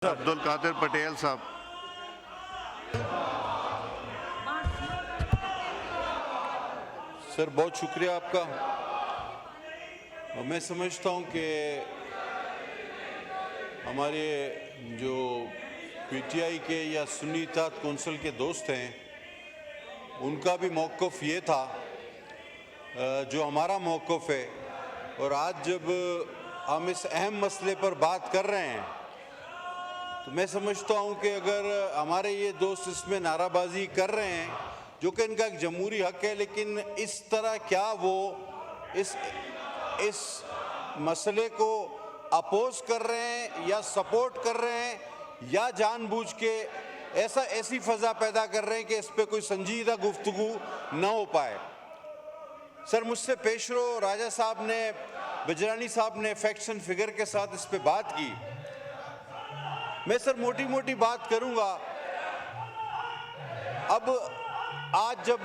अब्दुल कादिर पटेल साहब। सर बहुत शुक्रिया आपका। मैं समझता हूं कि हमारे जो पीटीआई के या सुन्नी इत्तेहाद कौंसिल के दोस्त हैं उनका भी मौक़िफ़ ये था जो हमारा मौक़िफ़ है। और आज जब हम इस अहम मसले पर बात कर रहे हैं तो मैं समझता हूं कि अगर हमारे ये दोस्त इसमें नाराबाजी कर रहे हैं जो कि इनका एक जमहूरी हक है, लेकिन इस तरह क्या वो इस मसले को अपोज कर रहे हैं या सपोर्ट कर रहे हैं या जानबूझ के ऐसी फ़ज़ा पैदा कर रहे हैं कि इस पर कोई संजीदा गुफ्तगू न हो पाए। सर मुझसे पेशरो राजा साहब ने, बजरानी साहब ने फैक्ट्स एंड फिगर के साथ इस पर बात की। मैं सर मोटी मोटी बात करूंगा। अब आज जब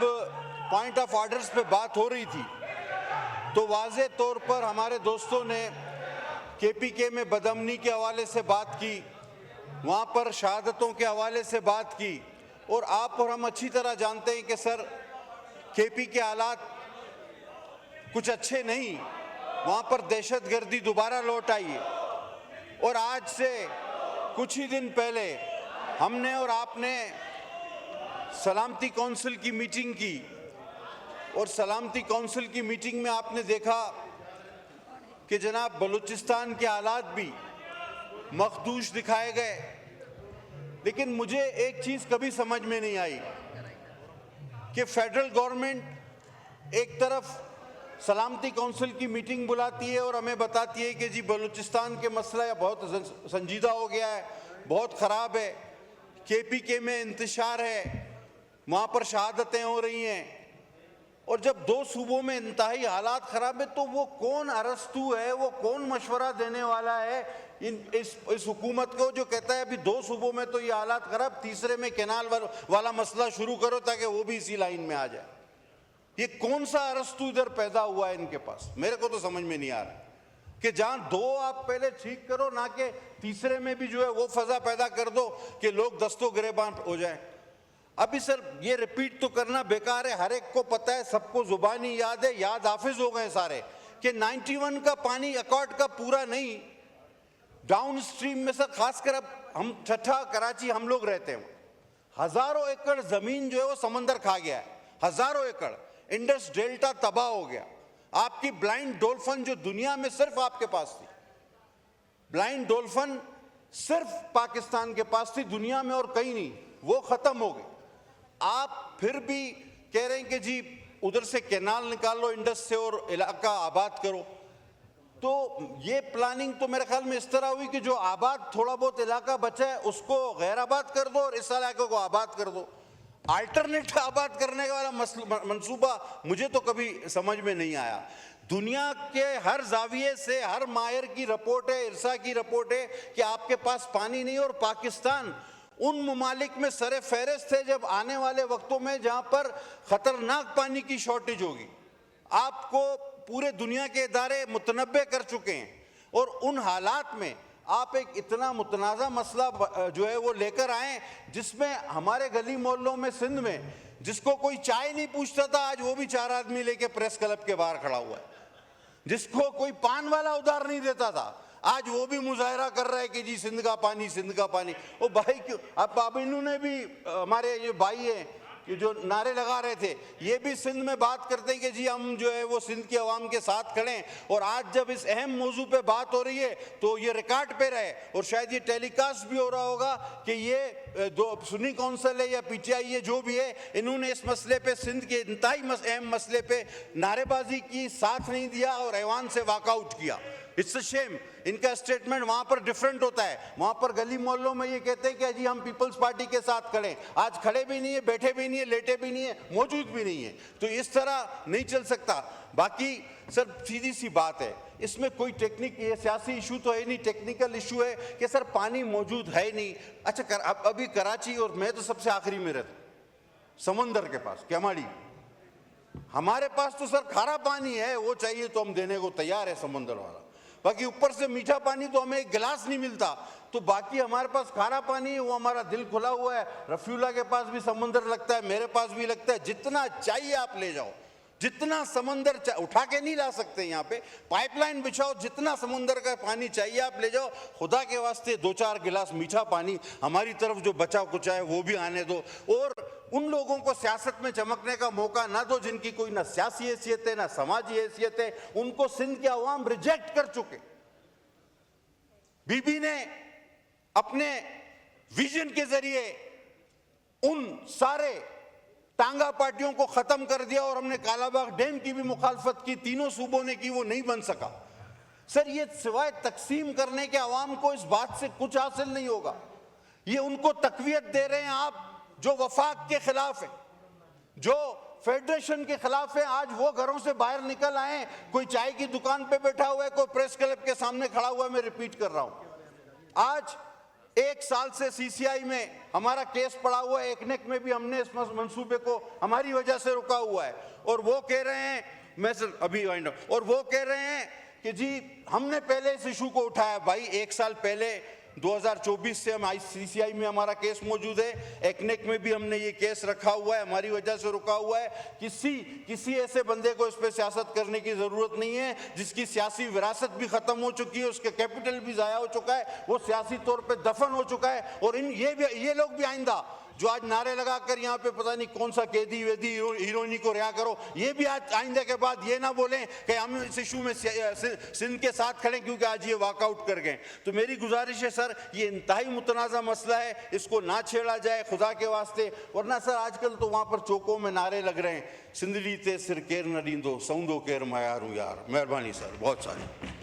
पॉइंट ऑफ ऑर्डर्स पे बात हो रही थी तो वाज़े तौर पर हमारे दोस्तों ने केपीके में बदअमनी के हवाले से बात की, वहाँ पर शहादतों के हवाले से बात की। और आप और हम अच्छी तरह जानते हैं कि सर केपी के हालात कुछ अच्छे नहीं, वहाँ पर दहशतगर्दी दोबारा लौट आई है। और आज से कुछ ही दिन पहले हमने और आपने सलामती कौंसिल की मीटिंग की और सलामती कौंसिल की मीटिंग में आपने देखा कि जनाब बलूचिस्तान के हालात भी मखदूश दिखाए गए। लेकिन मुझे एक चीज़ कभी समझ में नहीं आई कि फेडरल गवर्नमेंट एक तरफ सलामती कौंसिल की मीटिंग बुलाती है और हमें बताती है कि जी बलूचिस्तान के मसला बहुत संजीदा हो गया है, बहुत ख़राब है, केपीके में इंतशार है, वहाँ पर शहादतें हो रही हैं। और जब दो सूबों में इंतहाई हालात ख़राब है तो वो कौन अरस्तू है, वो कौन मशवरा देने वाला है इस हुकूमत को जो कहता है अभी दो सूबों में तो ये हालात ख़राब, तीसरे में कैनाल वाला मसला शुरू करो ताकि वो भी इसी लाइन में आ जाए। ये कौन सा अरस्तू इधर पैदा हुआ है इनके पास? मेरे को तो समझ में नहीं आ रहा कि जहां दो आप पहले ठीक करो ना कि तीसरे में भी जो है वो फजा पैदा कर दो कि लोग दस्तों गिरेबान हो जाए। अभी सर ये रिपीट तो करना बेकार है, हर एक को पता है, सबको जुबानी याद है, याद हाफिज हो गए सारे कि 91 का पानी अकॉर्ड का पूरा नहीं, डाउन स्ट्रीम में सर खासकर अब हम ठट्ठा कराची हम लोग रहते हैं, हजारों एकड़ जमीन जो है वो समंदर खा गया है, हजारों एकड़। इंडस डेल्टा तबाह हो गया। आपकी ब्लाइंड डॉल्फिन जो दुनिया में सिर्फ आपके पास थी, ब्लाइंड डॉल्फिन सिर्फ पाकिस्तान के पास थी, दुनिया में और कहीं नहीं, वो खत्म हो गई। आप फिर भी कह रहे हैं कि जी उधर से कैनाल निकाल लो इंडस से और इलाका आबाद करो। तो ये प्लानिंग तो मेरे ख्याल में इस तरह हुई कि जो आबाद थोड़ा बहुत इलाका बचा है उसको गैर आबाद कर दो और इस इलाके को आबाद कर दो। अल्टरनेट आबाद करने वाला मंसूबा मुझे तो कभी समझ में नहीं आया। दुनिया के हर जाविये से हर माहिर की रिपोर्ट है, इरसा की रिपोर्ट है कि आपके पास पानी नहीं, और पाकिस्तान उन ममालिक में सरे फहरिस्त है जब आने वाले वक्तों में जहां पर खतरनाक पानी की शॉर्टेज होगी। आपको पूरे दुनिया के इदारे मुतनब्बे कर चुके हैं और उन हालात में आप एक इतना मुतनाज़ा मसला जो है वो लेकर आए जिसमें हमारे गली मोहल्लों में सिंध में जिसको कोई चाय नहीं पूछता था आज वो भी 4 आदमी लेके प्रेस क्लब के बाहर खड़ा हुआ है, जिसको कोई पान वाला उधार नहीं देता था आज वो भी मुजाहरा कर रहा है कि जी सिंध का पानी, सिंध का पानी। ओ भाई क्यों, अब इन्होंने भी हमारे ये भाई हैं कि जो नारे लगा रहे थे ये भी सिंध में बात करते हैं कि जी हम जो है वो सिंध की आवाम के साथ खड़े हैं। और आज जब इस अहम मौजू पे बात हो रही है तो ये रिकॉर्ड पे रहे और शायद ये टेलीकास्ट भी हो रहा होगा कि ये दो सुन्नी कौंसिल है या पीटीआई है जो भी है, इन्होंने इस मसले पे सिंध के इंतहाई अहम मसले पे नारेबाजी की, साथ नहीं दिया और ऐवान से वॉकआउट किया। It's a shame. इनका स्टेटमेंट वहां पर डिफरेंट होता है, वहां पर गली मोहल्लों में ये कहते हैं कि जी हम पीपल्स पार्टी के साथ खड़े हैं, आज खड़े भी नहीं है, बैठे भी नहीं है, लेटे भी नहीं है, मौजूद भी नहीं है। तो इस तरह नहीं चल सकता। बाकी सर सीधी सी बात है, इसमें कोई टेक्निक, ये सियासी इशू तो है नहीं, टेक्निकल इशू है कि सर पानी मौजूद है नहीं। अच्छा अभी कराची, और मैं तो सबसे आखिरी में रहता हूं समंदर के पास केमाड़ी, हमारे पास तो सर खारा पानी है, वो चाहिए तो हम देने को तैयार है समंदर वाला। बाकी ऊपर से मीठा पानी तो हमें एक गिलास नहीं मिलता, तो बाकी हमारे पास खारा पानी है, वो हमारा दिल खुला हुआ है। रफीउल्लाह के पास भी समंदर लगता है, मेरे पास भी लगता है, जितना चाहिए आप ले जाओ, जितना समंदर उठा के नहीं ला सकते, यहाँ पे पाइपलाइन बिछाओ, जितना समंदर का पानी चाहिए आप ले जाओ। खुदा के वास्ते 2-4 गिलास मीठा पानी हमारी तरफ जो बचा कुचा है वो भी आने दो, और उन लोगों को सियासत में चमकने का मौका ना दो जिनकी कोई ना सियासी हैसियत है ना समाजी हैसियत है। उनको सिंध के अवाम रिजेक्ट कर चुके। बीबी ने अपने विजन के जरिए उन सारे टांगा पार्टियों को खत्म कर दिया, और हमने कालाबाग डैम की भी मुखालफत की, तीनों सूबों ने की, वो नहीं बन सका। सर, ये सिवाय तकसीम करने के अवाम को इस बात से कुछ हासिल नहीं होगा। ये उनको तकवीयत दे रहे हैं आप जो वफाक के खिलाफ है, जो फेडरेशन के खिलाफ है। आज वो घरों से बाहर निकल आए, कोई चाय की दुकान पे बैठा हुआ है, कोई प्रेस क्लब के सामने खड़ा हुआ है। मैं रिपीट कर रहा हूं, आज 1 साल से सीसीआई में हमारा केस पड़ा हुआ है, एकनेक में भी हमने इस मंसूबे को हमारी वजह से रुका हुआ है, और वो कह रहे हैं, मैं सर अभी वाइंड अप, और वो कह रहे हैं कि जी हमने पहले इस इशू को उठाया। भाई 1 साल पहले 2024 से हम ICCI में हमारा केस मौजूद है, एकनेक में भी हमने ये केस रखा हुआ है, हमारी वजह से रुका हुआ है। किसी ऐसे बंदे को इस पे सियासत करने की जरूरत नहीं है जिसकी सियासी विरासत भी खत्म हो चुकी है, उसके कैपिटल भी जाया हो चुका है, वो सियासी तौर पे दफन हो चुका है। और ये लोग भी आइंदा जो आज नारे लगाकर यहाँ पे पता नहीं कौन सा कैदी वेदी हीरोइनी को रिहा करो, ये भी आज आइंदे के बाद ये ना बोलें कि हम इस इशू में सिंध के साथ खड़े क्योंकि आज ये वॉकआउट कर गए। तो मेरी गुजारिश है सर, ये इंतहाई मुतनाज़ा मसला है, इसको ना छेड़ा जाए खुदा के वास्ते। वरना सर आजकल तो वहाँ पर चौकों में नारे लग रहे हैं, सिंधड़ी ते सिर केर न डींदो, सौंदो केर मयारू यार। मेहरबानी सर, बहुत सारी।